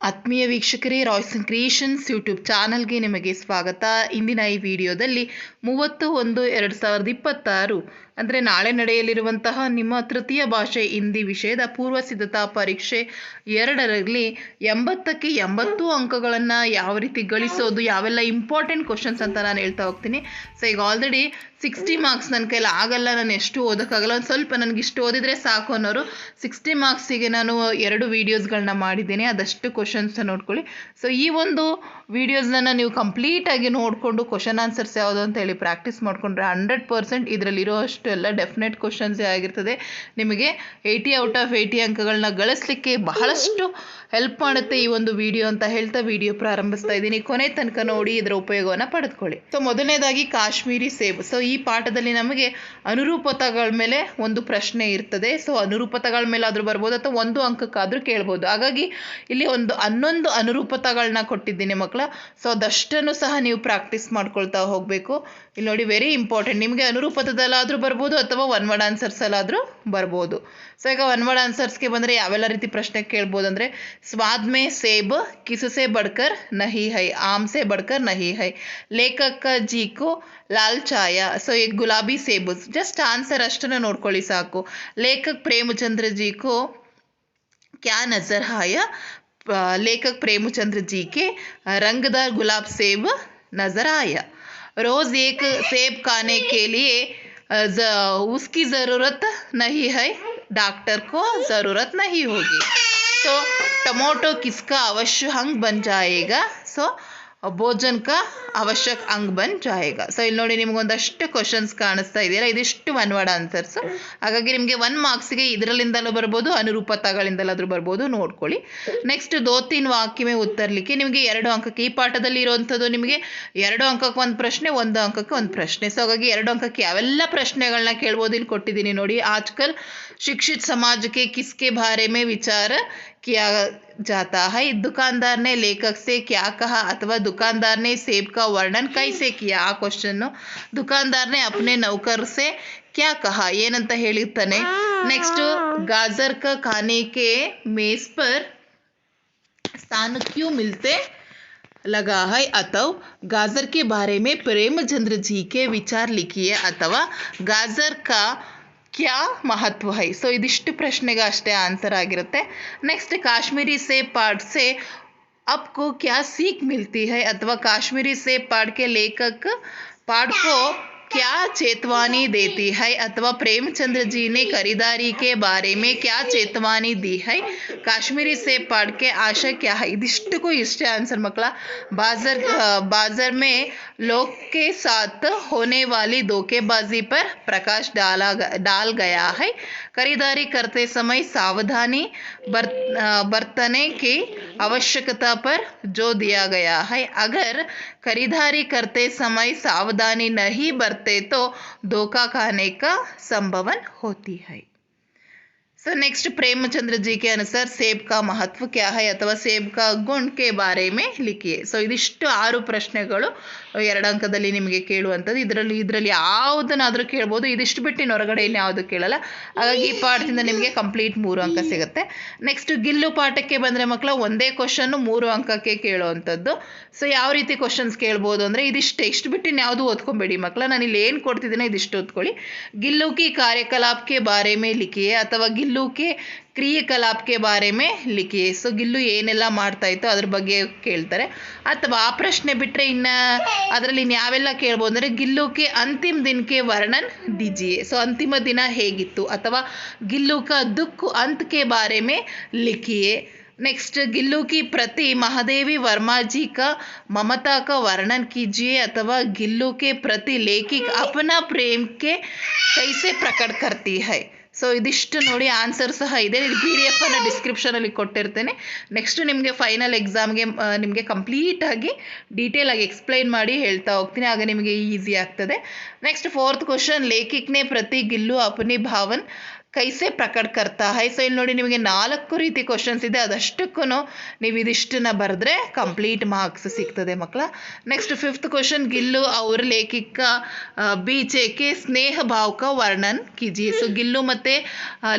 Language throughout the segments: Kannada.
ಆತ್ಮೀಯ ವೀಕ್ಷಕರೇ, ರಾಯ್ಸ್ ಅಂಡ್ ಕ್ರಿಯೇಷನ್ಸ್ ಯೂಟ್ಯೂಬ್ ಚಾನಲ್ಗೆ ನಿಮಗೆ ಸ್ವಾಗತ. ಇಂದಿನ ಈ ವಿಡಿಯೋದಲ್ಲಿ 30/1/2026 ಅಂದರೆ ನಾಳೆ ನಡೆಯಲಿರುವಂತಹ ನಿಮ್ಮ ತೃತೀಯ ಭಾಷೆ ಹಿಂದಿ ವಿಷಯದ ಪೂರ್ವ ಸಿದ್ಧತಾ ಪರೀಕ್ಷೆ 2ರಲ್ಲಿ 80ಕ್ಕೆ 80 ಅಂಕಗಳನ್ನು ಯಾವ ರೀತಿ ಗಳಿಸೋದು, ಯಾವೆಲ್ಲ ಇಂಪಾರ್ಟೆಂಟ್ ಕ್ವಶನ್ಸ್ ಅಂತ ನಾನು ಹೇಳ್ತಾ ಹೋಗ್ತೀನಿ. ಸೊ ಈಗ ಆಲ್ರೆಡಿ 60 ಮಾರ್ಕ್ಸ್ ನನ್ನ ಕೈಲಿ ಆಗಲ್ಲ, ನಾನು ಎಷ್ಟು ಓದೋಕ್ಕಾಗಲ್ಲ, ಒಂದು ಸ್ವಲ್ಪ ನನಗೆ ಇಷ್ಟು ಓದಿದರೆ ಸಾಕು ಅನ್ನೋರು 60 ಮಾರ್ಕ್ಸಿಗೆ ನಾನು 2 ವೀಡಿಯೋಸ್ಗಳನ್ನ ಮಾಡಿದ್ದೀನಿ. ಅದಷ್ಟು ಕ್ವಶನ್ಸ್ ನೋಡ್ಕೊಳ್ಳಿ. ಸೊ ಈ ಒಂದು ವೀಡಿಯೋಸ್ನ ನೀವು ಕಂಪ್ಲೀಟಾಗಿ ನೋಡಿಕೊಂಡು ಕ್ವಶನ್ ಆನ್ಸರ್ಸ್ ಯಾವುದು ಅಂತ ಹೇಳಿ ಪ್ರಾಕ್ಟೀಸ್ ಮಾಡಿಕೊಂಡ್ರೆ 100% ಇದರಲ್ಲಿರೋ ಅಷ್ಟು ಎಲ್ಲ ಡೆಫಿನೆಟ್ ಕ್ವಶನ್ಸೇ ಆಗಿರ್ತದೆ. ನಿಮಗೆ 80/80 ಅಂಕಗಳನ್ನ ಗಳಿಸ್ಲಿಕ್ಕೆ ಬಹಳಷ್ಟು ಹೆಲ್ಪ್ ಮಾಡುತ್ತೆ ಈ ಒಂದು ವಿಡಿಯೋ ಅಂತ ಹೇಳ್ತಾ ವಿಡಿಯೋ ಪ್ರಾರಂಭಿಸ್ತಾ ಇದ್ದೀನಿ. ಕೊನೆ ತನಕ ನೋಡಿ ಇದರ ಉಪಯೋಗವನ್ನು ಪಡೆದುಕೊಳ್ಳಿ. ಸೊ ಮೊದಲನೇದಾಗಿ ಕಾಶ್ಮೀರಿ ಸೇಬು. ಸೊ ಈ ಪಾಠದಲ್ಲಿ ನಮಗೆ ಅನುರೂಪತೆಗಳ ಮೇಲೆ ಒಂದು ಪ್ರಶ್ನೆ ಇರ್ತದೆ. ಸೊ ಅನುರೂಪತೆಗಳ ಮೇಲೆ ಆದರೂ ಬರ್ಬೋದು ಅಥವಾ 1 ಅಂಕಕ್ಕಾದರೂ ಕೇಳ್ಬೋದು. ಹಾಗಾಗಿ ಇಲ್ಲಿ 11 ಅನುರೂಪತೆಗಳನ್ನ ಕೊಟ್ಟಿದ್ದೀನಿ ಮಕ್ಕಳ. ಸೊ ಅದಷ್ಟನ್ನು ಸಹ ನೀವು ಪ್ರಾಕ್ಟೀಸ್ ಮಾಡ್ಕೊಳ್ತಾ ಹೋಗಬೇಕು. ಇಲ್ಲಿ ನೋಡಿ, ವೆರಿ ಇಂಪಾರ್ಟೆಂಟ್. ನಿಮಗೆ ಅನುರೂಪದಲ್ಲಾದರೂ ಬರ್ಬೋದು ಅಥವಾ ಒನ್ ವರ್ಡ್ ಆನ್ಸರ್ಸಲ್ಲಾದರೂ ಬರ್ಬೋದು. ಸೊ ಈಗ ಒನ್ ವರ್ಡ್ ಆನ್ಸರ್ಸ್ಗೆ ಬಂದರೆ ಯಾವೆಲ್ಲ ರೀತಿ ಪ್ರಶ್ನೆ ಕೇಳ್ಬೋದು ಅಂದರೆ, स्वाद में सेब किससे बढ़कर नहीं है, आम से बढ़कर नहीं है, लेखक जी को लालचाया. ಸೊ ಈಗ ಗುಲಾಬಿ ಸೇಬು, ಜಸ್ಟ್ ಆನ್ಸರ್ ಅಷ್ಟನ್ನು ನೋಡ್ಕೊಳ್ಳಿ ಸಾಕು. लेखक प्रेमचंद्र जी को क्या नजर आया, लेखक प्रेमचंद्र जी के रंगदार गुलाब सेब नजर आया. रोज एक सेब खाने के लिए उसकी ज़रूरत नहीं है, डॉक्टर को ज़रूरत नहीं होगी. तो टमाटो किसका आवश्यक अंग बन जाएगा, सो ಭೋಜನ का ಅವಶ್ಯಕ ಅಂಗ ಬನ್ ಜಾಯೇಗಾ. ಸೊ ಇಲ್ಲಿ ನೋಡಿ, ನಿಮಗೊಂದಷ್ಟು ಕ್ವಶನ್ಸ್ ಕಾಣಿಸ್ತಾ ಇದೆಯಲ್ಲ, ಇದಿಷ್ಟು ಒನ್ ವರ್ಡ್ ಆನ್ಸರ್ಸು. ಹಾಗಾಗಿ ನಿಮಗೆ 1 ಮಾರ್ಕ್ಸ್ಗೆ ಇದರಲ್ಲಿಂದಲೂ ಬರ್ಬೋದು, ಅನುರೂಪತೆಗಳಿಂದಲಾದರೂ ಬರ್ಬೋದು, ನೋಡ್ಕೊಳ್ಳಿ. ನೆಕ್ಸ್ಟ್ 2-3 ವಾಕ್ಯ ಮೇ ಉತ್ತರಲಿಕ್ಕೆ ನಿಮಗೆ 2 ಅಂಕಕ್ಕೆ. ಈ ಪಾಠದಲ್ಲಿ ಇರುವಂಥದ್ದು ನಿಮಗೆ 2 ಅಂಕಕ್ಕೆ ಒಂದು ಪ್ರಶ್ನೆ, 1 ಅಂಕಕ್ಕೆ ಒಂದು ಪ್ರಶ್ನೆ. ಸೊ ಹಾಗಾಗಿ 2 ಅಂಕಕ್ಕೆ ಯಾವೆಲ್ಲ ಪ್ರಶ್ನೆಗಳನ್ನ ಕೇಳ್ಬೋದು ಇಲ್ಲಿ ಕೊಟ್ಟಿದ್ದೀನಿ ನೋಡಿ. ಆಜ್ಕಲ್ ಶಿಕ್ಷಿತ ಸಮಾಜಕ್ಕೆ ಕಿಸ್ಕೆ ಬಾರೆ ಮೇ ವಿಚಾರ किया जाता है, दुकानदार ने लेखक से क्या कहा, अथवा दुकानदार ने सेब का वर्णन कैसे किया. ಆ ಕ್ವಶನ್ನು. दुकानदार ने अपने नौकर से क्या कहा, ಏನಂತ ಹೇಳಿರ್ತಾನೆ. ನೆಕ್ಸ್ಟ್, गाजर का खाने के मेज पर स्थान क्यों मिलते लगा है, ಅಥವಾ गाजर के बारे में प्रेमचंद्र जी के विचार लिखिए, ಅಥವಾ गाजर का क्या महत्व है. ಸೊ ಇದಿಷ್ಟು ಪ್ರಶ್ನೆಗೆ ಅಷ್ಟೇ ಆನ್ಸರ್ ಆಗಿರುತ್ತೆ. ನೆಕ್ಸ್ಟ್, ಕಾಶ್ಮೀರಿ ಸೇಬ್ ಪಾಠ से आपको क्या सीख मिलती है, ಅಥವಾ ಕಾಶ್ಮೀರಿ ಸೇಬ್ ಪಾಠ के लेखक पाठ को क्या चेतवानी देती है, ಅಥವಾ प्रेमचंद्र जी ने खरीदारी के बारे में क्या चेतवानी दी है, ಕಾಶ್ಮೀರಿ ಸೇಬ್ ಪಾಠ के आशय क्या है. ಇದಿಷ್ಟಕ್ಕೂ ಇಷ್ಟೇ ಆನ್ಸರ್ ಮಕ್ಕಳ. बाजार में लोग के साथ होने वाली धोखेबाजी पर प्रकाश डाल गया है, खरीदारी करते समय सावधानी बरतने की आवश्यकता पर जो दिया गया है, अगर खरीदारी करते समय सावधानी नहीं बरते तो धोखा खाने का संभावना होती है. सो नेक्स्ट, प्रेमचंद्र जी के अनुसार सेब का महत्व क्या है, ಅಥವಾ ಸೇಬ್ का गुण के बारे में लिखिए. ಸೊ ಇದಿಷ್ಟು 6 ಪ್ರಶ್ನೆಗಳು 2 ಅಂಕದಲ್ಲಿ ನಿಮಗೆ ಕೇಳುವಂಥದ್ದು. ಇದರಲ್ಲಿ ಯಾವುದನ್ನಾದರೂ ಕೇಳ್ಬೋದು. ಇದಿಷ್ಟು ಬಿಟ್ಟು ಇನ್ನು ಹೊರಗಡೆ ಇನ್ನು ಯಾವುದು ಕೇಳಲ್ಲ. ಹಾಗಾಗಿ ಈ ಪಾಠದಿಂದ ನಿಮಗೆ ಕಂಪ್ಲೀಟ್ 3 ಅಂಕ ಸಿಗುತ್ತೆ. ನೆಕ್ಸ್ಟ್, ಗಿಲ್ಲು ಪಾಠಕ್ಕೆ ಬಂದರೆ ಮಕ್ಕಳ, ಒಂದೇ ಕ್ವಶನ್ನು 3 ಅಂಕಕ್ಕೆ ಕೇಳುವಂಥದ್ದು. ಸೊ ಯಾವ ರೀತಿ ಕ್ವಶನ್ಸ್ ಕೇಳ್ಬೋದು ಅಂದರೆ, ಇಷ್ಟು ಬಿಟ್ಟು ಇನ್ನು ಯಾವುದು ಓದ್ಕೊಬೇಡಿ ಮಕ್ಕಳ. ನಾನು ಇಲ್ಲಿ ಏನು ಕೊಡ್ತಿದ್ದೀನಿ ಇದಿಷ್ಟು ಓದ್ಕೊಳ್ಳಿ. ಗಿಲ್ಲು ಕಿ ಕಾರ್ಯಕಲಾಪಕ್ಕೆ ಬಾರೆ ಮೇ ಲಿಖಿಯೇ, ಅಥವಾ ಗಿಲ್ಲು ಕೆ ಕ್ರಿಯಕಲಾಪಕ್ಕೆ ಬಾರೆ ಮೇ ಲಿಖಿಯೇ. ಸೊ ಗಿಲ್ಲು ಏನೆಲ್ಲ ಮಾಡ್ತಾ ಇತ್ತು ಅದ್ರ ಬಗ್ಗೆ ಕೇಳ್ತಾರೆ. ಅಥವಾ ಆ ಪ್ರಶ್ನೆ ಬಿಟ್ಟರೆ ಇನ್ನು ಅದರಲ್ಲಿ ಯಾವೆಲ್ಲ ಕೇಳ್ಬೋದು ಅಂದರೆ, ಗಿಲ್ಲುಕ್ಕೆ ಅಂತಿಮ ದಿನಕ್ಕೆ ವರ್ಣನ್ ದೀಜಿಯೇ. ಸೊ ಅಂತಿಮ ದಿನ ಹೇಗಿತ್ತು, ಅಥವಾ ಗಿಲ್ಲು ಕಾ ದುಃಖ ಅಂತಕ್ಕೆ ಬಾರೆ ಮೇ ಲಿಖಿಯೇ. नेक्स्ट, गिल्लू की प्रति महादेवी वर्मा जी का ममता का वर्णन कीजिए, अथवा गिल्लू के प्रति लेखक अपना प्रेम के कैसे प्रकट करती है. ಸೊ ಇದಿಷ್ಟು ನೋಡಿ, ಆನ್ಸರ್ ಸಹ ಇದೆ. PDF ಅನ್ನು ಡಿಸ್ಕ್ರಿಪ್ಷನಲ್ಲಿ ಕೊಟ್ಟಿರ್ತೇನೆ. ನೆಕ್ಸ್ಟ್ ನಿಮಗೆ ಫೈನಲ್ ಎಕ್ಸಾಮ್ಗೆ ನಿಮಗೆ ಕಂಪ್ಲೀಟಾಗಿ ಡೀಟೇಲಾಗಿ ಎಕ್ಸ್ಪ್ಲೈನ್ ಮಾಡಿ ಹೇಳ್ತಾ ಹೋಗ್ತೀನಿ, ಆಗ ನಿಮಗೆ ಈಸಿ ಆಗ್ತದೆ. ನೆಕ್ಸ್ಟ್ 4th ಕ್ವಶನ್, लेखक ने प्रति गिल्लू अपनी भावन ಕೈಸೆ ಪ್ರಕಟ ಕರ್ತಾ ಹೈ. ಸೊ ಇಲ್ಲಿ ನೋಡಿ ನಿಮಗೆ 4 ರೀತಿ ಕ್ವಶನ್ಸ್ ಇದೆ, ಅದಷ್ಟಕ್ಕೂ ನೀವು ಇದಿಷ್ಟನ್ನ ಬರೆದ್ರೆ ಕಂಪ್ಲೀಟ್ ಮಾರ್ಕ್ಸ್ ಸಿಗ್ತದೆ ಮಕ್ಕಳ. ನೆಕ್ಸ್ಟ್ 5th ಕ್ವಶನ್, ಗಿಲ್ಲು ಅವ್ರ ಲೇಖಿಕ ಬೀಚೆಗೆ ಸ್ನೇಹ ಭಾವಕ ವರ್ಣನ್ ಕೀಜಿಯೆ. ಸೊ ಗಿಲ್ಲು ಮತ್ತು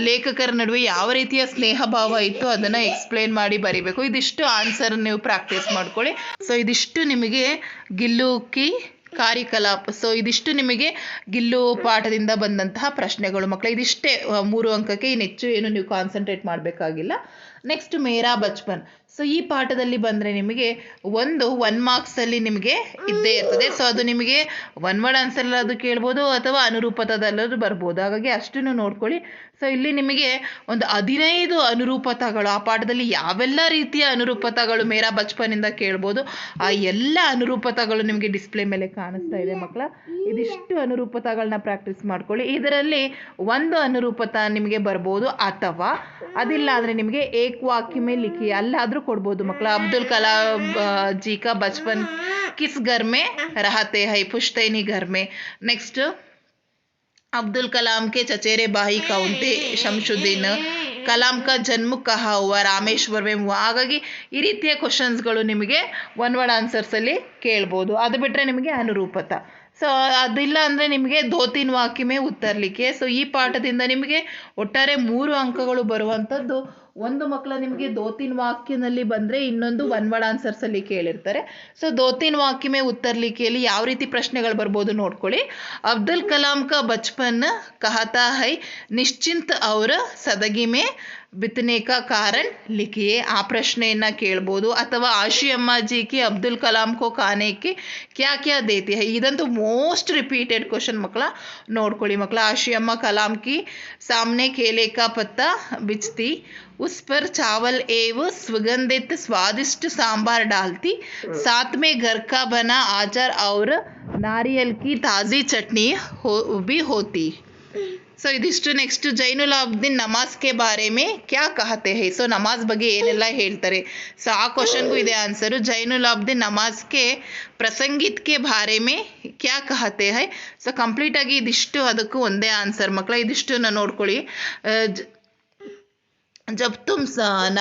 ಲೇಖಕರ ನಡುವೆ ಯಾವ ರೀತಿಯ ಸ್ನೇಹ ಭಾವ ಇತ್ತು ಅದನ್ನು ಎಕ್ಸ್ಪ್ಲೇನ್ ಮಾಡಿ ಬರಿಬೇಕು. ಇದಿಷ್ಟು ಆನ್ಸರ್ ನೀವು ಪ್ರಾಕ್ಟೀಸ್ ಮಾಡ್ಕೊಳ್ಳಿ. ಸೊ ಇದಿಷ್ಟು ನಿಮಗೆ ಗಿಲ್ಲು ಕಿ ಕಾರ್ಯಕಲಾಪ. ಸೊ ಇದಿಷ್ಟು ನಿಮಗೆ ಗಿಲ್ಲು ಪಾಠದಿಂದ ಬಂದಂತಹ ಪ್ರಶ್ನೆಗಳು ಮಕ್ಕಳ. ಇದಿಷ್ಟೇ 3 ಅಂಕಕ್ಕೆ, ಇನ್ನು ಹೆಚ್ಚು ಏನು ನೀವು ಕಾನ್ಸಂಟ್ರೇಟ್ ಮಾಡಬೇಕಾಗಿಲ್ಲ. ನೆಕ್ಸ್ಟ್ ಮೇರಾ ಬಚ್ಪನ್. ಸೊ ಈ ಪಾಠದಲ್ಲಿ ಬಂದರೆ ನಿಮಗೆ 1 ಮಾರ್ಕ್ಸಲ್ಲಿ ನಿಮಗೆ ಇದ್ದೇ ಇರ್ತದೆ. ಸೊ ಅದು ನಿಮಗೆ 1 ವರ್ಡ್ ಆನ್ಸರ್ ಕೇಳ್ಬೋದು ಅಥವಾ ಅನುರೂಪತದಲ್ಲಾದ್ರೂ ಬರ್ಬೋದು, ಹಾಗಾಗಿ ಅಷ್ಟನ್ನು ನೋಡ್ಕೊಳ್ಳಿ. ಸೊ ಇಲ್ಲಿ ನಿಮಗೆ ಒಂದು 15 ಅನುರೂಪತಗಳು, ಆ ಪಾಠದಲ್ಲಿ ಯಾವೆಲ್ಲ ರೀತಿಯ ಅನುರೂಪತಗಳು ಮೇರಾ ಬಚ್ಪನಿಂದ ಕೇಳ್ಬೋದು ಆ ಎಲ್ಲ ಅನುರೂಪತಗಳು ನಿಮಗೆ ಡಿಸ್ಪ್ಲೇ ಮೇಲೆ ಕಾಣಿಸ್ತಾ ಇದೆ ಮಕ್ಕಳ. ಇದಿಷ್ಟು ಅನುರೂಪತಗಳನ್ನ ಪ್ರಾಕ್ಟೀಸ್ ಮಾಡ್ಕೊಳ್ಳಿ. ಇದರಲ್ಲಿ 1 ಅನುರೂಪತ ನಿಮಗೆ ಬರ್ಬೋದು, ಅಥವಾ ಅದಿಲ್ಲ ಅಂದರೆ ನಿಮಗೆ ಏಕ್ ವಾಕ್ಯ ಮೇಲೆ ಲಿಖಿ ಅಲ್ಲಾದರೂ ಕೊಡ್ಬೋದು ಮಕ್ಕಳ. ಅಬ್ದುಲ್ ಕಲಾಂ ಜಿ ಕಾ ಬಚ್ಪನ್ ಕಿಸ್ ಘರ್ ಮೇ ರಹತೆ ಹೈ, ಪುಶ್ತೈನಿ ಘರ್ ಮೇ. ನೆಕ್ಸ್ಟ್ अब्दुल कलाम के चचेरे भाई कौन थे, शमशुद्दीन. ಕಲಾಂ ಕಾ ಜನ್ಮ ಕಹಾ ಹುವಾ, ರಾಮೇಶ್ವರ್ में हुआ. ಹಾಗಾಗಿ ಈ ರೀತಿಯ ಕ್ವಶನ್ಸ್ಗಳು ನಿಮಗೆ 1 ವರ್ಡ್ ಆನ್ಸರ್ಸಲ್ಲಿ ಕೇಳ್ಬೋದು. ಅದು ಬಿಟ್ಟರೆ ನಿಮಗೆ ಅನುರೂಪತ. ಸೊ ಅದಿಲ್ಲ ಅಂದರೆ ನಿಮಗೆ 2-3 ವಾಕ್ಯ ಮೇ ಉತ್ತರ ಲಿಖಿ. ಸೊ ಈ ಪಾಠದಿಂದ ನಿಮಗೆ ಒಟ್ಟಾರೆ 3 ಅಂಕಗಳು ಬರುವಂಥದ್ದು. ಒಂದು ಮಕ್ಕಳ ನಿಮಗೆ 2-3 ವಾಕ್ಯನಲ್ಲಿ ಬಂದರೆ, ಇನ್ನೊಂದು 1 ವರ್ಡ್ ಆನ್ಸರ್ಸಲ್ಲಿ ಕೇಳಿರ್ತಾರೆ. ಸೊ 2-3 ವಾಕ್ಯ ಮೇ ಉತ್ತರ ಲಿಖಿಯಲ್ಲಿ ಯಾವ ರೀತಿ ಪ್ರಶ್ನೆಗಳು ಬರ್ಬೋದು ನೋಡ್ಕೊಳ್ಳಿ. ಅಬ್ದುಲ್ ಕಲಾಂ ಕಾ ಬಚ್ಪನ್ ಕಹತಾ ಹೈ, ನಿಶ್ಚಿಂತ್ ಅವರ ಸದಗಿ ಮೇ ಬಿತ್ತನೆ ಕಾ ಕಾರಣ ಲಿಖಿಯೇ. ಆ ಪ್ರಶ್ನೆಯನ್ನು ಕೇಳ್ಬೋದು. ಅಥವಾ ಆಶಿ ಅಮ್ಮಾಜಿ ಕಿ ಅಬ್ದುಲ್ ಕಲಾಂ ಕೋ ಖಾನೆ ಕಿ ಕ್ಯಾ ಕ್ಯಾ ದೇತಿ ಹೈ. ಇದಂತೂ ಮೋಸ್ಟ್ ರಿಪೀಟೆಡ್ ಕ್ವಶನ್ ಮಕ್ಕಳ, ನೋಡ್ಕೊಳ್ಳಿ ಮಕ್ಕಳ. ಆಶಿ ಅಮ್ಮ ಕಲಾಂ ಕಿ सामने केले का पत्ता बिछती, उस पर चावल एवं सुगंधित स्वादिष्ट सांबार डालती, साथ में घर का बना आचार और नारियल की ताज़ी चटनी भी होती. ಸೊ ಇದಿಷ್ಟು. ನೆಕ್ಸ್ಟ್ ಜೈನುಲಾಬ್ದೀನ್ ನಮಾಜ್ ಕೆ ಬಾರೆ ಮೇ ಕ್ಯಾ ಕಹತೆ ಹೈ. ಸೊ ನಮಾಜ್ ಬಗ್ಗೆ ಏನೆಲ್ಲ ಹೇಳ್ತಾರೆ, ಸೊ ಆ ಕ್ವಶನ್ಗೂ ಇದೆ ಆನ್ಸರು. ಜೈನುಲಾಬ್ದೀನ್ ನಮಾಜ್ ಕೆ ಪ್ರಸಂಗಿತ್ ಕೆ ಬಾರೆ ಮೇ ಕ್ಯಾ ಕಹತೆ ಹೈ. ಸೊ ಕಂಪ್ಲೀಟಾಗಿ ಇದಿಷ್ಟು ಅದಕ್ಕೂ ಒಂದೇ ಆನ್ಸರ್ ಮಕ್ಕಳ. ಇದಿಷ್ಟು ನೋಡ್ಕೊಳ್ಳಿ. ಜಬ್ ತುಮ್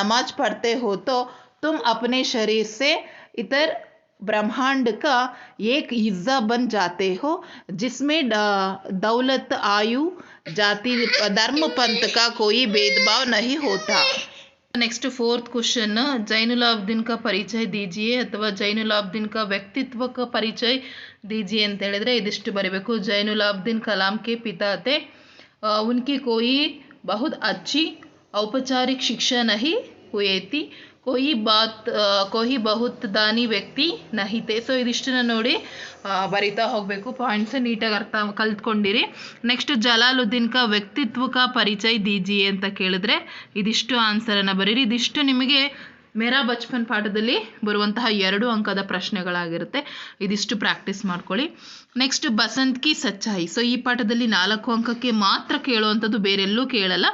ನಮಾಜ್ ಪढ़ते हो तो तुम अपने शरीर से इतर ब्रह्मांड का एक हिस्सा बन जाते हो, जिसमें दौलत, आयु, जाति, धर्म, पंथ का कोई भेदभाव नहीं होता. नेक्स्ट 4th क्वेश्चन, जैनुलाब्दीन का परिचय दीजिए ಅಥವಾ ಜೈನುಲಾಬ್ದೀನ್ का व्यक्तित्व का परिचय दीजिए ಅಂತ ಹೇಳಿದ್ರೆ ಇದಿಷ್ಟು ಬರೀಬೇಕು. ಜೈನುಲಾಬ್ದೀನ್ कलाम के पिता थे, उनकी कोई बहुत अच्छी औपचारिक शिक्षा नहीं हुई थी, कोई बहुत दानी ವ್ಯಕ್ತಿ नहीं थे. ಸೊ ಇದಿಷ್ಟನ್ನ ನೋಡಿ ಬರಿತಾ ಹೋಗಬೇಕು. ಪಾಯಿಂಟ್ಸ್ ನೀಟಾಗಿ ಕಲ್ತ್ಕೊಂಡಿರಿ. ನೆಕ್ಸ್ಟ್ ಜಲಾಲುದ್ದೀನ್ ಕಾ ವ್ಯಕ್ತಿತ್ವ ಕಾ ಪರಿಚಯ ದೀಜಿಯೆ ಅಂತ ಕೇಳಿದ್ರೆ ಇದಿಷ್ಟು ಆನ್ಸರನ್ನು ಬರೀರಿ. ಇದಿಷ್ಟು ನಿಮಗೆ ಮೇರಾ ಬಚ್ಪನ್ ಪಾಠದಲ್ಲಿ ಬರುವಂತಹ 2 ಅಂಕದ ಪ್ರಶ್ನೆಗಳಾಗಿರುತ್ತೆ. ಇದಿಷ್ಟು ಪ್ರಾಕ್ಟೀಸ್ ಮಾಡ್ಕೊಳ್ಳಿ. ನೆಕ್ಸ್ಟ್ ಬಸಂತ್ ಕಿ ಸಚ್ಚಾಯಿ. ಸೊ ಈ ಪಾಠದಲ್ಲಿ 4 ಅಂಕಕ್ಕೆ ಮಾತ್ರ ಕೇಳುವಂಥದ್ದು, ಬೇರೆಲ್ಲೂ ಕೇಳಲ್ಲ.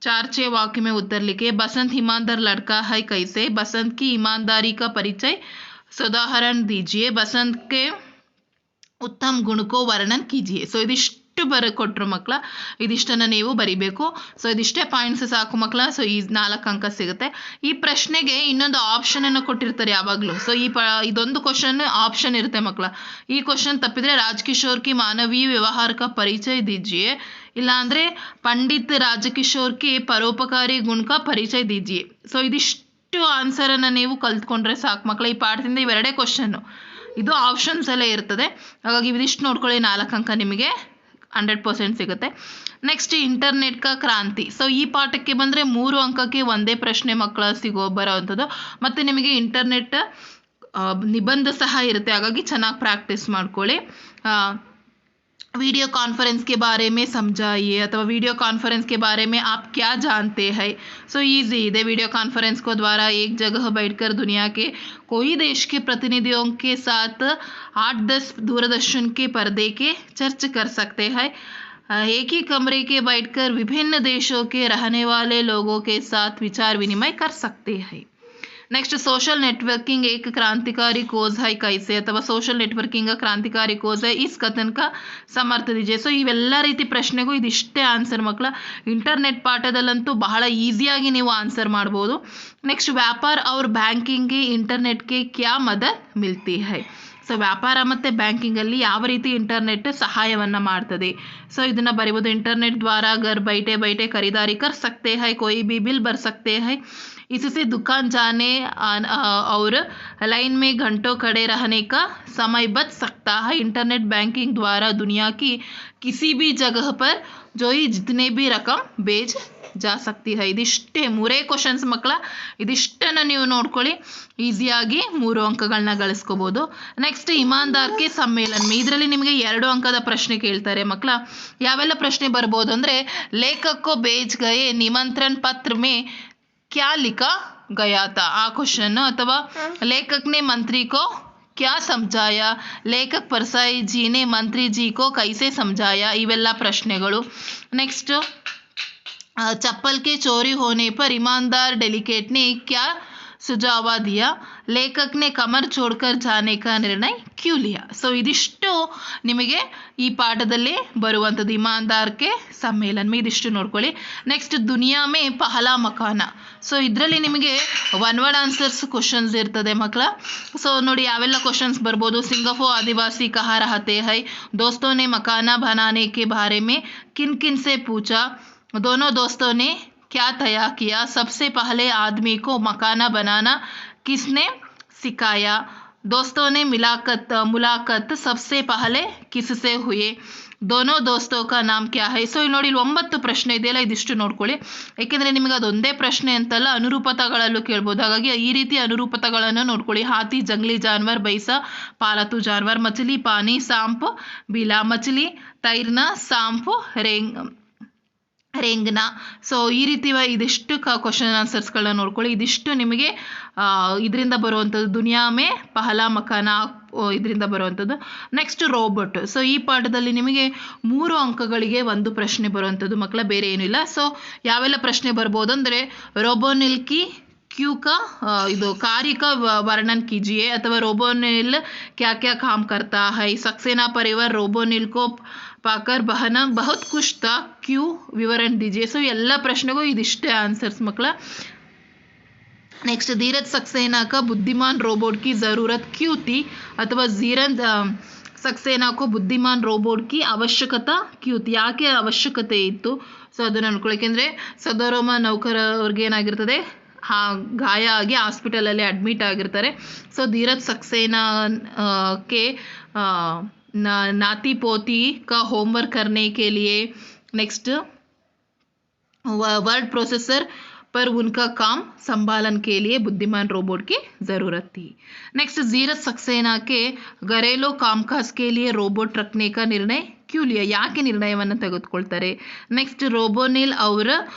4 वाक्य में उत्तर लिखे. बसंत ईमानदार लड़का है कैसे, बसंत की ईमानदारी का परिचय उदाहरण दीजिए, बसंत के उत्तम गुण को वर्णन कीजिए. ಸೊ ಇದಿಷ್ಟು ಕೊಟ್ಟರು ಮಕ್ಕಳ. ಇದಿಷ್ಟನ್ನು ನೀವು ಬರಿಬೇಕು. ಸೊ ಇದಿಷ್ಟೇ ಪಾಯಿಂಟ್ಸ್ ಸಾಕು ಮಕ್ಕಳ. ಸೊ ಈ 4 ಅಂಕ ಸಿಗುತ್ತೆ. ಈ ಪ್ರಶ್ನೆಗೆ ಇನ್ನೊಂದು ಆಪ್ಷನನ್ನು ಕೊಟ್ಟಿರ್ತಾರೆ ಯಾವಾಗಲೂ. ಸೊ ಇದೊಂದು ಕ್ವಶನ್ ಆಪ್ಷನ್ ಇರುತ್ತೆ ಮಕ್ಕಳ. ಈ ಕ್ವಶನ್ ತಪ್ಪಿದರೆ ರಾಜ್ಕಿಶೋರ್ ಕಿ ಮಾನವೀಯ ವ್ಯವಹಾರ ಕಾ ಪರಿಚಯ ದೀಜಿಯೆ, ಇಲ್ಲಾಂದರೆ ಪಂಡಿತ್ ರಾಜಕಿಶೋರ್ ಕಿ ಪರೋಪಕಾರಿ ಗುಣ ಕಾ ಪರಿಚಯ ದೀಜಿಯೆ. ಸೊ ಇದಿಷ್ಟು ಆನ್ಸರನ್ನು ನೀವು ಕಲ್ತ್ಕೊಂಡ್ರೆ ಸಾಕು ಮಕ್ಕಳ. ಈ ಪಾಠದಿಂದ ಇವೆರಡೇ ಕ್ವಶನ್ನು, ಇದು ಆಪ್ಷನ್ಸ್ ಎಲ್ಲ ಇರ್ತದೆ. ಹಾಗಾಗಿ ಇದಿಷ್ಟು ನೋಡ್ಕೊಳ್ಳಿ. 4 ಅಂಕ ನಿಮಗೆ 100% ಸಿಗುತ್ತೆ. ನೆಕ್ಸ್ಟ್ ಇಂಟರ್ನೆಟ್ ಕಾ ಕ್ರಾಂತಿ. ಸೊ ಈ ಪಾಠಕ್ಕೆ ಬಂದರೆ 3 ಅಂಕಕ್ಕೆ ಒಂದೇ ಪ್ರಶ್ನೆ ಮಕ್ಕಳ ಬರೋವಂಥದ್ದು. ಮತ್ತು ನಿಮಗೆ ಇಂಟರ್ನೆಟ್ ನಿಬಂಧ ಸಹ ಇರುತ್ತೆ, ಹಾಗಾಗಿ ಚೆನ್ನಾಗಿ ಪ್ರಾಕ್ಟೀಸ್ ಮಾಡ್ಕೊಳ್ಳಿ. वीडियो कॉन्फ्रेंस के बारे में समझाइए अथवा वीडियो कॉन्फ्रेंस के बारे में आप क्या जानते हैं. सो ईजी है. वीडियो कॉन्फ्रेंस को द्वारा एक जगह बैठकर दुनिया के कोई देश के प्रतिनिधियों के साथ 8-10 दूरदर्शन के पर्दे के चर्चा कर सकते हैं. एक ही कमरे के बैठकर विभिन्न देशों के रहने वाले लोगों के साथ विचार विनिमय कर सकते हैं. नेक्स्ट सोशल नेटवर्किंग एक क्रांतिकारी खोज है कैसे ಅಥವಾ ಸೋಷಲ್ ನೆಟ್ವರ್ಕಿಂಗ್ ಕ್ರಾಂತಿಕಾರಿ ಕೋಸ್ है इस कथन का ಸಮರ್ಥ दीजिए. ಸೊ ಇವೆಲ್ಲ ರೀತಿ ಪ್ರಶ್ನೆಗೂ ಇದಿಷ್ಟೇ ಆನ್ಸರ್ ಮಕ್ಕಳ. ಇಂಟರ್ನೆಟ್ ಪಾಠದಲ್ಲಂತೂ ಬಹಳ ಈಸಿಯಾಗಿ ನೀವು ಆನ್ಸರ್ ಮಾಡ್ಬೋದು. ನೆಕ್ಸ್ಟ್ ವ್ಯಾಪಾರ और ಬ್ಯಾಂಕಿಂಗ್ ಇಂಟರ್ನೆಟ್ ಗೆ क्या मदद मिलती है. ಸೊ ವ್ಯಾಪಾರ ಮತ್ತು ಬ್ಯಾಂಕಿಂಗಲ್ಲಿ ಯಾವ ರೀತಿ ಇಂಟರ್ನೆಟ್ ಸಹಾಯವನ್ನು ಮಾಡ್ತದೆ. ಸೊ ಇದನ್ನು ಬರೀಬೋದು. ಇಂಟरनेट द्वारा घर बैठे बैठे खरीदारी कर सकते हैं, कोई भी बिल भर सकते हैं, इससे दुकान जाने और लाइन में घंटों खड़े रहने का समय बच सकता है. इंटरनेट बैंकिंग द्वारा दुनिया की किसी भी जगह पर जो ही जितने भी रकम भेज जा सकती है. ಇದಿಷ್ಟೇ ಮೂರೇ ಕ್ವಶನ್ಸ್ ಮಕ್ಕಳ. ಇದಿಷ್ಟನ್ನು ನೀವು ನೋಡ್ಕೊಳ್ಳಿ, ಈಸಿಯಾಗಿ 3 ಅಂಕಗಳನ್ನ ಗಳಿಸ್ಕೋಬೋದು. ನೆಕ್ಸ್ಟ್ ಇಮಾನ್ದಾರ್ ಕೆ ಸಮ್ಮೇಳನ. ಇದರಲ್ಲಿ ನಿಮಗೆ 2 ಅಂಕದ ಪ್ರಶ್ನೆ ಕೇಳ್ತಾರೆ ಮಕ್ಕಳ. ಯಾವೆಲ್ಲ ಪ್ರಶ್ನೆ ಬರ್ಬೋದು ಅಂದರೆ, ಲೇಖಕ್ ಕೋ ಬೇಜ್ ಗಯೆ ನಿಮಂತ್ರಣ ಪತ್ರ ಮೇ क्या लिखा गया था, आ क्वेश्चन. अथवा लेखक ने मंत्री को क्या समझाया, लेखक परसाई जी ने मंत्री जी को कैसे समझाया, इवेಲ್ಲ ಪ್ರಶ್ನೆಗಳು. नेक्स्ट चप्पल के चोरी होने पर ईमानदार डेलीगेट ने क्या सुझाव दिया, लेखक ने कमर छोड़कर जाने का निर्णय क्यों लिया. ಸೊ ಇದಿಷ್ಟು ನಿಮಗೆ ಈ ಪಾಠದಲ್ಲಿ ಬರುವಂಥದ್ದು ಇಮಾನ್ದಾರ್ ಕೆ ಸಮ್ಮೇಳನ. ಇದಿಷ್ಟು ನೋಡ್ಕೊಳ್ಳಿ. ನೆಕ್ಸ್ಟ್ ದುನಿಯಾ ಮೇ ಪಹಲಾ ಮಕಾನ. ಸೊ ಇದರಲ್ಲಿ ನಿಮಗೆ ಒನ್ ವರ್ಡ್ ಆನ್ಸರ್ಸ್ ಕ್ವಶನ್ಸ್ ಇರ್ತದೆ ಮಕ್ಕಳ. ಸೊ ನೋಡಿ ಯಾವೆಲ್ಲ ಕ್ವಶನ್ಸ್ ಬರ್ಬೋದು. ಸಿಂಗಾಪುರ್ आदिवासी कहाँ रहते हैं, दोस्तों ने मकाना बनाने के बारे में किन किन से पूछा, दोनों दोस्तों ने क्या तय किया, सबसे पहले आदमी को मकाना बनाना किसने सिखाया, दोस्तों ने मुलाकात सबसे पहले किससे हुए, दोनों दोस्तों का नाम क्या है. ಸೊ ಇಲ್ಲಿ ನೋಡಿ, ಇಲ್ಲಿ 9 ಪ್ರಶ್ನೆ ಇದೆಯಲ್ಲ, ಇದಿಷ್ಟು ನೋಡ್ಕೊಳ್ಳಿ. ಏಕೆಂದರೆ ನಿಮಗೆ ಅದೊಂದೇ ಪ್ರಶ್ನೆ ಅಂತಲ್ಲ, ಅನುರೂಪತಗಳಲ್ಲೂ ಕೇಳ್ಬೋದು. ಹಾಗಾಗಿ ಈ ರೀತಿ ಅನುರೂಪತಗಳನ್ನು ನೋಡ್ಕೊಳ್ಳಿ. ಹಾತಿ ಜಂಗಲಿ ಜಾನುವಾರು, ಬೈಸ ಪಾಲತು ಜಾನುವಾರು, ಮछली ಪಾನಿ, ಸಾಂಪ್ ಬಿಲಾ, ಮछली ತೈರ್ನ, ಸಾಂಪ್ ರೇಂಗ್ನ. ಸೊ ಈ ರೀತಿ ಇದಿಷ್ಟು ಕ್ವಶನ್ ಆನ್ಸರ್ಸ್ಗಳನ್ನ ನೋಡ್ಕೊಳ್ಳಿ. ಇದಿಷ್ಟು ನಿಮಗೆ ಇದರಿಂದ ಬರುವಂಥದ್ದು ದುನಿಯಾ ಮೇ ಪಹಲಾ ಮಕಾನ ಇದರಿಂದ ಬರುವಂಥದ್ದು. Next robot. ಸೊ ಈ ಪಾಠದಲ್ಲಿ ನಿಮಗೆ 3 ಅಂಕಗಳಿಗೆ 1 ಪ್ರಶ್ನೆ ಬರುವಂಥದ್ದು ಮಕ್ಕಳ, ಬೇರೆ ಏನಿಲ್ಲ. ಸೊ ಯಾವೆಲ್ಲ ಪ್ರಶ್ನೆ ಬರ್ಬೋದು ಅಂದರೆ, ರೋಬೋನಿಲ್ ಕಿ क्यू का ಇದು कार्य का वर्णन कीजिए, अथवा रोबोनिल क्या क्या काम करता है, सक्सेना परिवार रोबोनिल को पाकर बहना बहुत खुश था, क्यों विवरण दीजिए. ಸೊ ಎಲ್ಲ ಪ್ರಶ್ನೆಗೂ ಇದಿಷ್ಟೇ ಆನ್ಸರ್ಸ್ ಮಕ್ಕಳ. नेक्स्ट धीरज सक्सेना का बुद्धिमान रोबोट की ज़रूरत क्यों थी, अथवा धीरज सक्सेना को बुद्धिमान रोबोट की ಅವಶ್ಯಕತೆ क्यों थी, ಯಾಕೆ ಅವಶ್ಯಕತೆ ಇತ್ತು. ಸೊ ಅದನ್ನು ನೋಡ್ಕೊಳ್ಳಿ. ಏಕೆಂದರೆ ಸದರೋಮ ನೌಕರ ಅವ್ರಿಗೆ ಏನಾಗಿರ್ತದೆ, ಗಾಯ ಆಗಿ ಹಾಸ್ಪಿಟಲಲ್ಲಿ ಅಡ್ಮಿಟ್ ಆಗಿರ್ತಾರೆ. ಸೊ ಧೀರಜ್ सक्सेना के नाती पोती का होमवर्क करने के लिए नेक्स्ट वर्ड प्रोसेसर पर उनका काम संभालन के लिए बुद्धिमान रोबोट की ज़रूरत थी. नेक्स्ट धीरज सक्सेना के घरेलू कामकाज के लिए रोबोट रखने का निर्णय क्यों लिया, ಯಾಕೆ ನಿರ್ಣಯವನ್ನು ತೆಗೆದುಕೊಳ್ತಾರೆ. ನೆಕ್ಸ್ಟ್ ರೋಬೋನಿಲ್ ಅವರ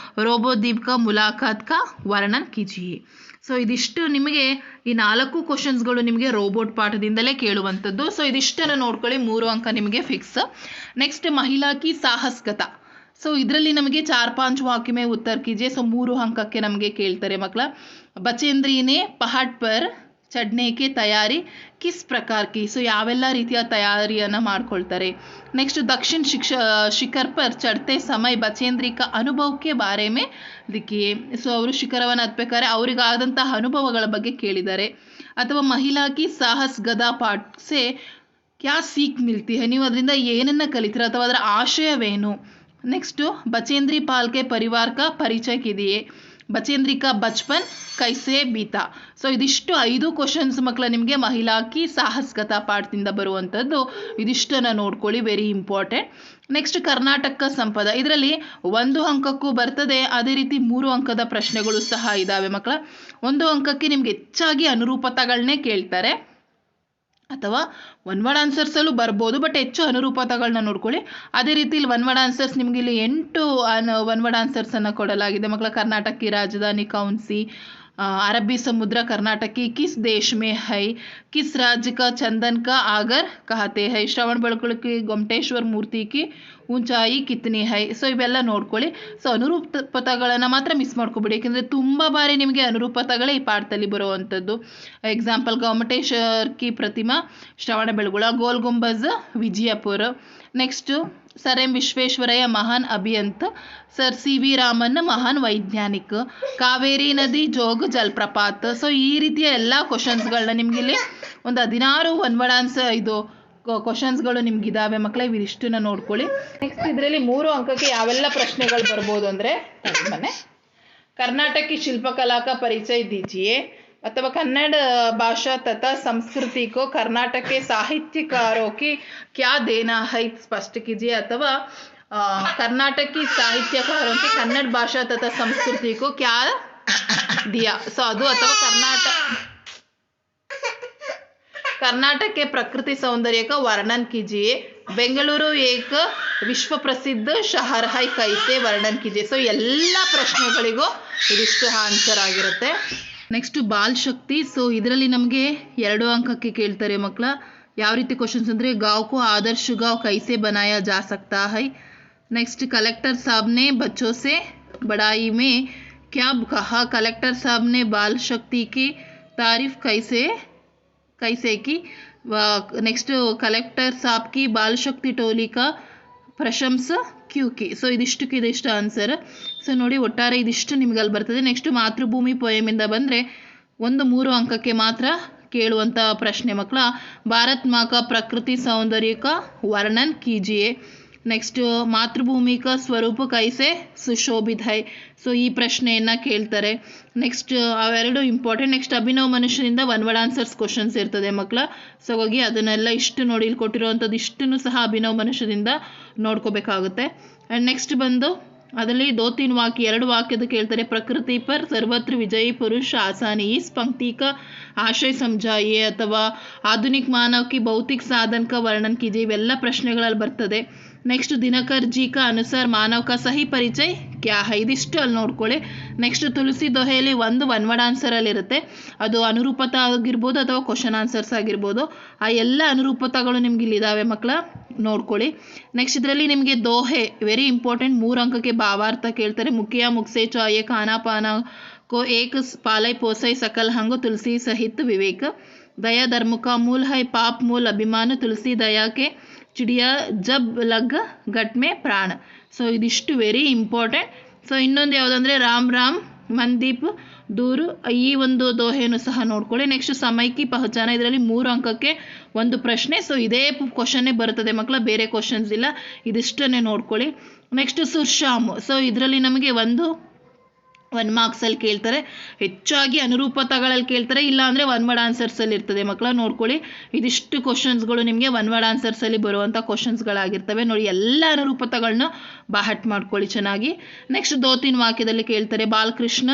ರೋಬೋದೀಪ್ ಕಾ ಮುಲಾಕಾತ್ ಕಾ ವರ್ಣನ್ ಕೀಜಿಯೆ. ಸೊ ಇದಿಷ್ಟು ನಿಮಗೆ ಈ 4 ಕ್ವಶನ್ಸ್ಗಳು ನಿಮಗೆ ರೋಬೋಟ್ ಪಾಠದಿಂದಲೇ ಕೇಳುವಂಥದ್ದು. ಸೊ ಇದಿಷ್ಟನ್ನು ನೋಡ್ಕೊಳ್ಳಿ, 3 ಅಂಕ ನಿಮಗೆ ಫಿಕ್ಸ್. ನೆಕ್ಸ್ಟ್ ಮಹಿಳಾ ಕಿ ಸಾಹಸ್ಗತ. ಸೊ ಇದರಲ್ಲಿ ನಮಗೆ 4-5 ವಾಕ್ಯ ಮೇ ಉತ್ತರ ಕೀಜಿಯೆ. ಸೊ 3 ಅಂಕಕ್ಕೆ ನಮಗೆ ಕೇಳ್ತಾರೆ ಮಕ್ಕಳ. ಬಚೇಂದ್ರಿನೇ ಪಹಾಡ್ ಪರ್ ಚढ़ने की तैयारी किस प्रकार की. ಸೊ ಯಾವೆಲ್ಲ ರೀತಿಯ ತಯಾರಿಯನ್ನು ಮಾಡ್ಕೊಳ್ತಾರೆ. ನೆಕ್ಸ್ಟ್ दक्षिण ಶಿಖರ್ ಪರ್ ಚढ़ते समय ಬಚೇಂದ್ರಿ ಕಾ ಅನುಭವ ಕೆ ಬಾರೆ ಮೇ ಲಿಖಿಯೆ. ಸೊ ಅವರು ಶಿಖರವನ್ನು ಹತ್ತಬೇಕಾದ್ರೆ ಅವರಿಗಾದಂತಹ ಅನುಭವಗಳ ಬಗ್ಗೆ ಕೇಳಿದ್ದಾರೆ. ಅಥವಾ ಮಹಿಳಾ ಕಿ ಸಾಹಸ್ ಗದಾ ಪಾಠ ಸೆ ಕ್ಯಾ ಸೀಖ್ ಮಿಲ್ತಿ ಹೈ, ನೀವು ಅದರಿಂದ ಏನನ್ನು ಕಲಿತೀರ ಅಥವಾ ಅದರ ಆಶಯವೇನು. ನೆಕ್ಸ್ಟು ಬಚೇಂದ್ರಿ ಪಾಲ್ ಕೆ ಪರಿವಾರ ಕಾ ಪರಿಚಯ ಕಿದಿಯೆ, ಬಚೇಂದ್ರಿ ಕಾ ಬಚ್ಪನ್ ಕೈಸೆ ಬೀತಾ. ಸೊ ಇದಿಷ್ಟು 5 ಕ್ವಶನ್ಸ್ ಮಕ್ಕಳ ನಿಮಗೆ ಮಹಿಳಾ ಕಿ ಸಾಹಸ್ಗತಾ ಪಾಠದಿಂದ ಬರುವಂಥದ್ದು. ಇದಿಷ್ಟನ್ನು ನೋಡ್ಕೊಳ್ಳಿ, ವೆರಿ ಇಂಪಾರ್ಟೆಂಟ್. ನೆಕ್ಸ್ಟ್ ಕರ್ನಾಟಕ ಸಂಪದ. ಇದರಲ್ಲಿ 1 ಅಂಕಕ್ಕೂ ಬರ್ತದೆ, ಅದೇ ರೀತಿ 3 ಅಂಕದ ಪ್ರಶ್ನೆಗಳು ಸಹ ಇದ್ದಾವೆ ಮಕ್ಕಳ. 1 ಅಂಕಕ್ಕೆ ನಿಮ್ಗೆ ಹೆಚ್ಚಾಗಿ ಅನುರೂಪತಗಳನ್ನೇ ಕೇಳ್ತಾರೆ, ಅಥವಾ ಒನ್ ವರ್ಡ್ ಆನ್ಸರ್ಸಲ್ಲೂ ಬರ್ಬೋದು, ಬಟ್ ಹೆಚ್ಚು ಅನುರೂಪತಗಳನ್ನ ನೋಡ್ಕೊಳ್ಳಿ. ಅದೇ ರೀತಿ ಇಲ್ಲಿ ಒನ್ ವರ್ಡ್ ಆನ್ಸರ್ಸ್ ನಿಮಗೆ ಇಲ್ಲಿ 8 ಒನ್ ವರ್ಡ್ ಆನ್ಸರ್ಸನ್ನು ಕೊಡಲಾಗಿದೆ ಮಕ್ಕಳ. ಕರ್ನಾಟಕ ಕಿ ರಾಜಧಾನಿ ಕೌನ್ಸಿ, अरबी समुद्र कर्नाटक की किस देश में है, किस राज्य का चंदन का आगर कहते हैं, श्रवण बेळಗೊಳ की ಗೊಮ್ಮಟೇಶ್ವರ ಮೂರ್ತಿ की ऊंचाई कितनी है. ಸೊ ಇವೆಲ್ಲ ನೋಡ್ಕೊಳ್ಳಿ. ಸೊ ಅನುರೂಪ ಪದಗಳನ್ನು ಮಾತ್ರ ಮಿಸ್ ಮಾಡ್ಕೊಬಿಡಿ, ಯಾಕೆಂದರೆ ತುಂಬ ಬಾರಿ ನಿಮಗೆ ಅನುರೂಪ ಪದಗಳೇ ಈ ಪಾಠದಲ್ಲಿ ಬರುವಂಥದ್ದು. ಎಕ್ಸಾಂಪಲ್ ಗೊಮ್ಮಟೇಶ್ವರ ಕಿ ಪ್ರತಿಮಾ Shravana Belagola, Gol Gumbaz Vijayapura. Next sir M Visvesvaraya ಮಹಾನ್ ಅಭಿಯಂತ, ಸರ್ ಸಿ ವಿ ರಾಮನ್ ಮಹಾನ್ ವೈಜ್ಞಾನಿಕ, ಕಾವೇರಿ ನದಿ ಜೋಗ ಜಲಪ್ರಪಾತ. ಸೊ ಈ ರೀತಿಯ ಎಲ್ಲ ಕ್ವಶನ್ಸ್ಗಳನ್ನ ನಿಮಗಿಲ್ಲಿ ಒಂದು 16 ಒನ್ ವರ್ಡ್ ಆನ್ಸರ್ ಇದು ಕ್ವಶನ್ಸ್ಗಳು ನಿಮ್ಗಿದಾವೆ ಮಕ್ಕಳೇ, ಇವಿಷ್ಟನ್ನ ನೋಡ್ಕೊಳ್ಳಿ. ನೆಕ್ಸ್ಟ್ ಇದರಲ್ಲಿ 3 ಅಂಕಕ್ಕೆ ಯಾವೆಲ್ಲ ಪ್ರಶ್ನೆಗಳು ಬರ್ಬೋದು ಅಂದರೆ, ಮನೆ ಕರ್ನಾಟಕಿ ಶಿಲ್ಪಕಲಾ का परिचय दीजिए, अथवा कन्नड़ भाषा तथा संस्कृति को कर्नाटक के साहित्यकारों की क्या देना है स्पष्ट कीजिए, अथवा कर्नाटक की साहित्यकारों की कन्नड़ भाषा तथा संस्कृति को क्या दिया. सो ಅದು ಅಥವಾ कर्नाटक के प्रकृति सौंदर्य का वर्णन कीजिए, बेंगलुरु एक विश्व प्रसिद्ध शहर है कैसे वर्णन कीजिए. ಸೊ ಎಲ್ಲ ಪ್ರಶ್ನೆಗಳಿಗೂ ಇದಿಷ್ಟು ಆನ್ಸರ್ ಆಗಿರುತ್ತೆ. ನೆಕ್ಸ್ಟ್ ಬಾಲ್ ಶಕ್ತಿ. ಸೊ ಇದರಲ್ಲಿ ನಮಗೆ 2 ಅಂಕಕ್ಕೆ ಕೇಳ್ತಾರೆ ಮಕ್ಕಳ. ಯಾವ ರೀತಿ ಕ್ವಶನ್ಸ್ ಅಂದರೆ, गांव को आदर्श गांव कैसे बनाया जा सकता है. नेक्स्ट कलेक्टर साहब ने बच्चों से बड़ाई में क्या कहा, कलेक्टर साहब ने बाल शक्ति की तारीफ कैसे की. नेक्स्ट कलेक्टर साहब की बाल शक्ति टोली का ಪ್ರಶಂಸೆ ಕ್ಯೂ ಕಿ. ಸೊ ಇದಿಷ್ಟು ಆನ್ಸರ್. ಸೊ ನೋಡಿ ಒಟ್ಟಾರೆ ಇದಿಷ್ಟು ನಿಮ್ಗೆ ಅಲ್ಲಿ ಬರ್ತದೆ. ನೆಕ್ಸ್ಟ್ ಮಾತೃಭೂಮಿ ಪೋಯಮಿಂದ ಬಂದರೆ 3 ಅಂಕಕ್ಕೆ ಮಾತ್ರ ಕೇಳುವಂಥ ಪ್ರಶ್ನೆ ಮಕ್ಕಳ. ಭಾರತ್ ಮಾ ಕಾ ಪ್ರಕೃತಿ ಸೌಂದರ್ಯ ಕಾ ವರ್ಣನ್ ಕೀಜಿಯೇ. ನೆಕ್ಸ್ಟ್ ಮಾತೃಭೂಮಿ ಕಾ ಸ್ವರೂಪ ಕೈಸೆ ಸುಶೋಭಿತ ಹೈ. ಸೊ ಈ ಪ್ರಶ್ನೆಯನ್ನು ಕೇಳ್ತಾರೆ. ನೆಕ್ಸ್ಟ್ ಅವೆರಡು ಇಂಪಾರ್ಟೆಂಟ್. ನೆಕ್ಸ್ಟ್ ಅಭಿನವ್ ಮನುಷ್ಯನಿಂದ ಒನ್ ವರ್ಡ್ ಆನ್ಸರ್ಸ್ ಕ್ವಶನ್ಸ್ ಇರ್ತದೆ ಮಕ್ಕಳ. ಸೊ ಹೋಗಿ ಅದನ್ನೆಲ್ಲ ಇಷ್ಟು ನೋಡಿ, ಇಲ್ಲಿ ಕೊಟ್ಟಿರುವಂಥದ್ದು ಇಷ್ಟನ್ನು ಸಹ ಅಭಿನವ್ ಮನುಷ್ಯದಿಂದ ನೋಡ್ಕೋಬೇಕಾಗುತ್ತೆ. ಆ್ಯಂಡ್ ನೆಕ್ಸ್ಟ್ ಬಂದು ಅದರಲ್ಲಿ 2-3 वाक्य 2 वाक्यದ ಕೇಳ್ತಾರೆ. ಪ್ರಕೃತಿ ಪರ್ ಸರ್ವತ್ರ ವಿಜಯी पुरुष आसानी, इस पंक्ति का आशय समझाइए, ಅಥವಾ आधुनिक मानव की भौतिक साधन का वर्णन कीजिए. ಇವೆಲ್ಲ ಪ್ರಶ್ನೆಗಳಲ್ಲಿ ಬರ್ತದೆ. ನೆಕ್ಸ್ಟ್ ದಿನಕರ್ ಜಿ ಕಾ ಅನುಸಾರ ಮಾನವ್ ಕಾ ಸಹಿ ಪರಿಚಯ ಕ್ಯಾ ಹೈ. ಇದಿಷ್ಟು ಅಲ್ಲಿ ನೋಡ್ಕೊಳ್ಳಿ. ನೆಕ್ಸ್ಟ್ ತುಳಸಿ ದೊಹೆಯಲ್ಲಿ ಒಂದು ಒನ್ ವರ್ಡ್ ಆನ್ಸರಲ್ಲಿರುತ್ತೆ. ಅದು ಅನುರೂಪತ ಆಗಿರ್ಬೋದು ಅಥವಾ ಕ್ವಶನ್ ಆನ್ಸರ್ಸ್ ಆಗಿರ್ಬೋದು. ಆ ಎಲ್ಲ ಅನುರೂಪತಗಳು ನಿಮ್ಗೆ ಇಲ್ಲಿದ್ದಾವೆ ಮಕ್ಕಳ, ನೋಡ್ಕೊಳ್ಳಿ. ನೆಕ್ಸ್ಟ್ ಇದರಲ್ಲಿ ನಿಮಗೆ ದೋಹೆ ವೆರಿ ಇಂಪಾರ್ಟೆಂಟ್. 3 ಅಂಕಕ್ಕೆ ಭಾವಾರ್ಥ ಕೇಳ್ತಾರೆ. ಮುಖಿಯ ಮುಕ್ಸೆ ಚಾಯೆ ಖಾನಾ ಪಾನ ಕೋ ಏಕ್ ಪಾಲೈ ಪೋಸೈ ಸಕಲ್ ಹಂಗೋ ತುಳಸಿ ಸಹಿತ ವಿವೇಕ. दया धर्म का मूल है, पाप मूल अभिमान, तुलसी दया के चिड़िया जब लग गट में प्राण. ಸೊ ಇದಿಷ್ಟು ವೆರಿ ಇಂಪಾರ್ಟೆಂಟ್. ಸೊ ಇನ್ನೊಂದು ಯಾವುದಂದರೆ ರಾಮ್ ರಾಮ್ ಮನ್ದೀಪ್ ದೂರು, ಈ ಒಂದು ದೋಹೆಯನ್ನು ಸಹ ನೋಡ್ಕೊಳ್ಳಿ. ನೆಕ್ಸ್ಟ್ ಸಮೈಕಿ ಪಹಚಾನ, ಇದರಲ್ಲಿ 3 ಅಂಕಕ್ಕೆ ಒಂದು ಪ್ರಶ್ನೆ. ಸೊ ಇದೇ ಕ್ವಶನ್ನೇ ಬರ್ತದೆ ಮಕ್ಕಳ, ಬೇರೆ ಕ್ವಶನ್ಸ್ ಇಲ್ಲ. ಇದಿಷ್ಟನ್ನೇ ನೋಡ್ಕೊಳ್ಳಿ. ನೆಕ್ಸ್ಟ್ ಸುರ್ಶಾಮ್. ಸೊ ಇದರಲ್ಲಿ ನಮಗೆ 1 ಮಾರ್ಕ್ಸಲ್ಲಿ ಕೇಳ್ತಾರೆ. ಹೆಚ್ಚಾಗಿ ಅನುರೂಪತಗಳಲ್ಲಿ ಕೇಳ್ತಾರೆ, ಇಲ್ಲ ಅಂದರೆ 1 ವರ್ಡ್ ಆನ್ಸರ್ಸಲ್ಲಿ ಇರ್ತದೆ ಮಕ್ಕಳ, ನೋಡ್ಕೊಳ್ಳಿ. ಇದಿಷ್ಟು ಕ್ವಶನ್ಸ್ಗಳು ನಿಮಗೆ 1 ವರ್ಡ್ ಆನ್ಸರ್ಸಲ್ಲಿ ಬರುವಂಥ ಕ್ವಶನ್ಸ್ಗಳಾಗಿರ್ತವೆ. ನೋಡಿ ಎಲ್ಲ ಅನುರೂಪತಗಳನ್ನ ಬಾಹಟ್ ಮಾಡ್ಕೊಳ್ಳಿ ಚೆನ್ನಾಗಿ. ನೆಕ್ಸ್ಟ್ 2-3 ವಾಕ್ಯದಲ್ಲಿ ಕೇಳ್ತಾರೆ. ಬಾಲಕೃಷ್ಣ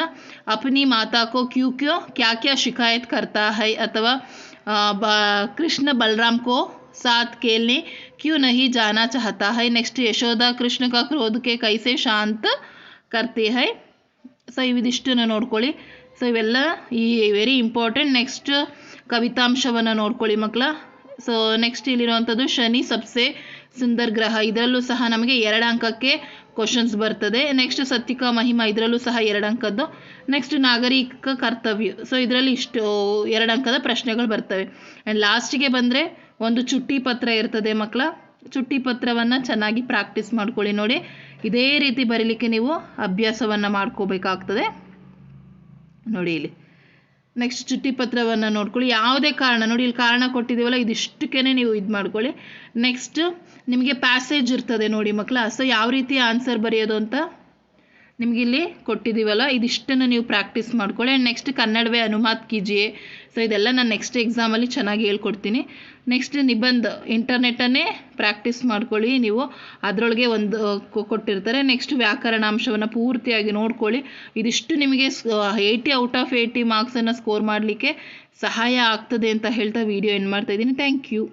ಅಪ್ನಿ ಮಾತಾ ಕೋ ಕ್ಯೂ ಕ್ಯಾ ಕ್ಯಾ ಶಿಕಾಯತ್ ಕರ್ತಾ ಹೈ, ಅಥವಾ ಕೃಷ್ಣ ಬಲರಾಮ್ ಕೋ साथ खेलने क्यों नहीं जाना चाहता है. नेक्स्ट यशोदा कृष्ण का क्रोध के कैसे शांत करते हैं. ಸೊ ಇವಿದಿಷ್ಟನ್ನು ನೋಡ್ಕೊಳ್ಳಿ. ಸೊ ಇವೆಲ್ಲ ಈ ವೆರಿ ಇಂಪಾರ್ಟೆಂಟ್. ನೆಕ್ಸ್ಟ್ ಕವಿತಾಂಶವನ್ನು ನೋಡ್ಕೊಳ್ಳಿ ಮಕ್ಕಳ. ಸೊ ನೆಕ್ಸ್ಟ್ ಇಲ್ಲಿರುವಂಥದ್ದು ಶನಿ ಸಬ್ಸೆ ಸುಂದರ್ ಗ್ರಹ, ಇದರಲ್ಲೂ ಸಹ ನಮಗೆ 2 ಅಂಕಕ್ಕೆ ಕ್ವಶನ್ಸ್ ಬರ್ತದೆ. ನೆಕ್ಸ್ಟ್ ಸತ್ಯಿಕಾ ಮಹಿಮಾ, ಇದರಲ್ಲೂ ಸಹ 2 ಅಂಕದ್ದು. ನೆಕ್ಸ್ಟ್ ನಾಗರಿಕ ಕರ್ತವ್ಯ, ಸೊ ಇದರಲ್ಲಿ ಇಷ್ಟು 2 ಅಂಕದ ಪ್ರಶ್ನೆಗಳು ಬರ್ತವೆ. ಆ್ಯಂಡ್ ಲಾಸ್ಟಿಗೆ ಬಂದರೆ ಒಂದು ಚುಟ್ಟಿ ಪತ್ರ ಇರ್ತದೆ ಮಕ್ಕಳ. ಚುಟ್ಟಿ ಪತ್ರವನ್ನು ಚೆನ್ನಾಗಿ ಪ್ರಾಕ್ಟೀಸ್ ಮಾಡ್ಕೊಳ್ಳಿ. ನೋಡಿ ಇದೇ ರೀತಿ ಬರೀಲಿಕ್ಕೆ ನೀವು ಅಭ್ಯಾಸವನ್ನು ಮಾಡ್ಕೋಬೇಕಾಗ್ತದೆ. ನೋಡಿ ಇಲ್ಲಿ ನೆಕ್ಸ್ಟ್ ಚುಟ್ಟಿ ಪತ್ರವನ್ನು ನೋಡ್ಕೊಳ್ಳಿ. ಯಾವುದೇ ಕಾರಣ ನೋಡಿ ಇಲ್ಲಿ ಕಾರಣ ಕೊಟ್ಟಿದ್ದೀವಲ್ಲ, ಇದಿಷ್ಟಕ್ಕೇ ನೀವು ಇದು ಮಾಡ್ಕೊಳ್ಳಿ. ನೆಕ್ಸ್ಟ್ ನಿಮಗೆ ಪ್ಯಾಸೇಜ್ ಇರ್ತದೆ ನೋಡಿ ಮಕ್ಕಳ. ಸೊ ಯಾವ ರೀತಿ ಆನ್ಸರ್ ಬರೆಯೋದು ಅಂತ ನಿಮಗಿಲ್ಲಿ ಕೊಟ್ಟಿದ್ದೀವಲ್ಲ, ಇದಿಷ್ಟನ್ನು ನೀವು ಪ್ರಾಕ್ಟೀಸ್ ಮಾಡ್ಕೊಳ್ಳಿ. ಆ್ಯಂಡ್ ನೆಕ್ಸ್ಟ್ ಕನ್ನಡವೇ ಅನುಮಾತ್ ಕೀಜಿಯೇ. ಸೊ ಇದೆಲ್ಲ ನಾನು ನೆಕ್ಸ್ಟ್ ಎಕ್ಸಾಮಲ್ಲಿ ಚೆನ್ನಾಗಿ ಹೇಳ್ಕೊಡ್ತೀನಿ. ನೆಕ್ಸ್ಟ್ ನಿಬಂಧ, ಇಂಟರ್ನೆಟ್ಟನ್ನೇ ಪ್ರಾಕ್ಟೀಸ್ ಮಾಡ್ಕೊಳ್ಳಿ ನೀವು, ಅದರೊಳಗೆ ಒಂದು ಕೊಟ್ಟಿರ್ತಾರೆ. ನೆಕ್ಸ್ಟ್ ವ್ಯಾಕರಣಾಂಶವನ್ನು ಪೂರ್ತಿಯಾಗಿ ನೋಡ್ಕೊಳ್ಳಿ. ಇದಿಷ್ಟು ನಿಮಗೆ 80 ಔಟ್ ಆಫ್ 80 ಮಾರ್ಕ್ಸನ್ನು ಸ್ಕೋರ್ ಮಾಡಲಿಕ್ಕೆ ಸಹಾಯ ಆಗ್ತದೆ ಅಂತ ಹೇಳ್ತಾ ವಿಡಿಯೋ ಎಂಡ್ ಮಾಡ್ತಾಯಿದ್ದೀನಿ. Thank you.